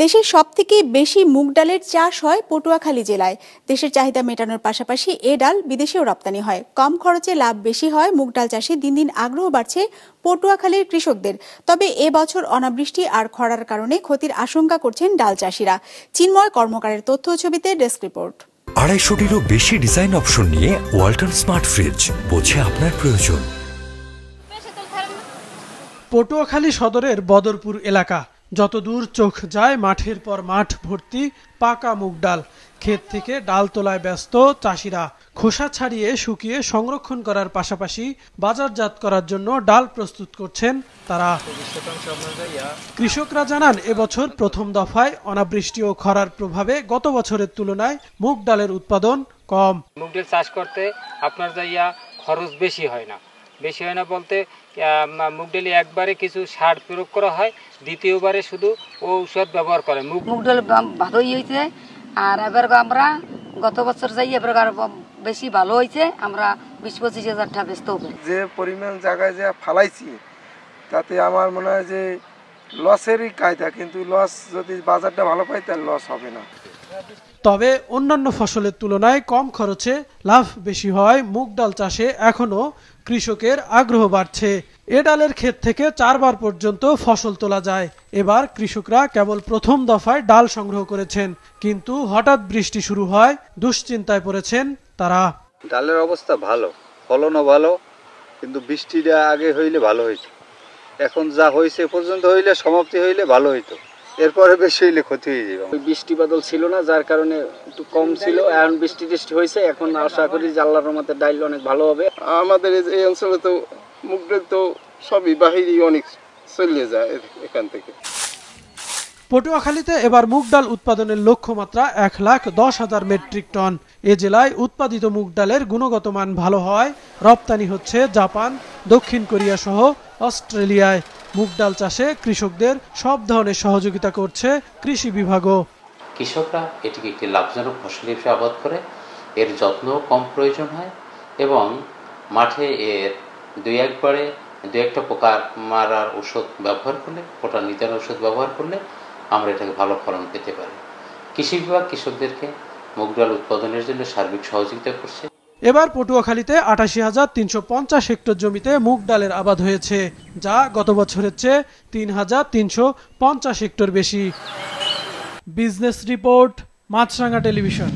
দেশের সবথেকে বেশি মুগ ডালের চাষ হয় পটুয়াখালী জেলায়। দেশের চাহিদা মেটানোর পাশাপাশি এ ডাল বিদেশেও রপ্তানি হয়। কম খরচে লাভ বেশি হয় মুগ ডাল চাষে দিন দিন আগ্রহ বাড়ছে পটুয়াখালীর কৃষকদের। তবে এবছর অনাবৃষ্টি আর খরার কারণে ক্ষতির আশঙ্কা করছেন ডাল চাষিরা। চিন্ময় কর্মকারের তথ্য ছবিতে ডেস্ক রিপোর্ট। 250-টিরও বেশি ডিজাইন অপশন নিয়ে ওয়ালটন স্মার্ট ফ্রিজ, বোঝে আপনার প্রয়োজন। পটুয়াখালী সদরের বদরপুর এলাকা, যতদূর চোখ যায় মাঠের পর মাঠ ভর্তি পাকা মুগ ডাল। ক্ষেত থেকে ডাল তোলায় ব্যস্ত চাষিরা। খোসা ছাড়িয়ে শুকিয়ে সংরক্ষণ করার পাশাপাশি বাজারজাত করার জন্য ডাল প্রস্তুত করছেন তারা। কৃষকরা জানান, এবছর প্রথম দফায় অনাবৃষ্টি ও খরার প্রভাবে গত বছরের তুলনায় মুগ ডালের উৎপাদন কম। মুগ ডাল চাষ করতে আপনার খরচ বেশি হয় না বলতে মুগ ডালে একবারে কিছু সার প্রয়োগ করা হয়, দ্বিতীয়বারে শুধু ঔষধ ব্যবহার করে। মুগ ডাল ভালোই হয়েছে, আর এবার আমরা গত বছর এবার বেশি ভালো হয়েছে। আমরা 20-25 হাজার টাকা বেচতে হবে। যে পরিমাণ জায়গায় যে ফালাইছি তাতে আমার মনে হয় যে লসেরই কায়দা, কিন্তু লস যদি বাজারটা ভালো পাই তাহলে লস হবে না। তবে অন্যান্য ফসলের তুলনায় কম খরচে লাভ বেশি হয় মুগ ডাল চাষে এখনো কৃষকের আগ্রহ বাড়ছে। এ ডালের ক্ষেত থেকে 4 বার পর্যন্ত ফসল তোলা যায়। এবার কৃষকরা কেবল প্রথম দফায় ডাল সংগ্রহ করেছেন, কিন্তু হঠাৎ বৃষ্টি শুরু হয় দুশ্চিন্তায় পড়েছেন তারা। ডালের অবস্থা ভালো, ফলনও ভালো, কিন্তু বৃষ্টিটা আগে হইলে ভালো হইতো। এখন যা হয়েছে পর্যন্ত হইলে সমাপ্তি হইলে ভালো হইতো, এরপরে বেশি হইলে ক্ষতি হয়ে যাবে। বৃষ্টি বাদল ছিল না, যার কারণে একটু কম ছিল। এখন বৃষ্টি হয়েছে, এখন আশা করি যে আল্লাহর রহমতে ডাল অনেক ভালো হবে। আমাদের এই অঞ্চলে তো মুগ ডাল তো সবই বাহিরে অনেক চলে যায় এখান থেকে। পটুয়াখালীতে এবার মুগ ডাল উৎপাদনের লক্ষ্যমাত্রা 1,10,000 মেট্রিক টন। এ জেলায় উৎপাদিত মুগ ডালের গুণগত মান ভালো হয় রপ্তানি হচ্ছে জাপান, দক্ষিণ কোরিয়া সহ অস্ট্রেলিয়ায়। মুগ ডাল চাষে কৃষকদের সব ধরনের সহযোগিতা করছে কৃষি বিভাগও। কৃষকরা এটিকে একটি লাভজনক ফসল হিসেবে আবাদ করে, এর যত্ন কম প্রয়োজন হয় এবং মাঠে এর দু একটা পোকা মারার ওষুধ ব্যবহার করলে, পোকা নিধন ওষুধ ব্যবহার করলে আমরা এটাকে ভালো ফলন পেতে পারি। কৃষি বিভাগ কৃষকদেরকে মুগ ডাল উৎপাদনের জন্য সার্বিক সহযোগিতা করছে। এবার পটুয়াখালীতে 88,350 হেক্টর জমিতে মুগ ডালের আবাদ হয়েছে, যা গত বছরের চেয়ে 3,350 হেক্টর বেশি। বিজনেস রিপোর্ট, মাছরাঙা টেলিভিশন।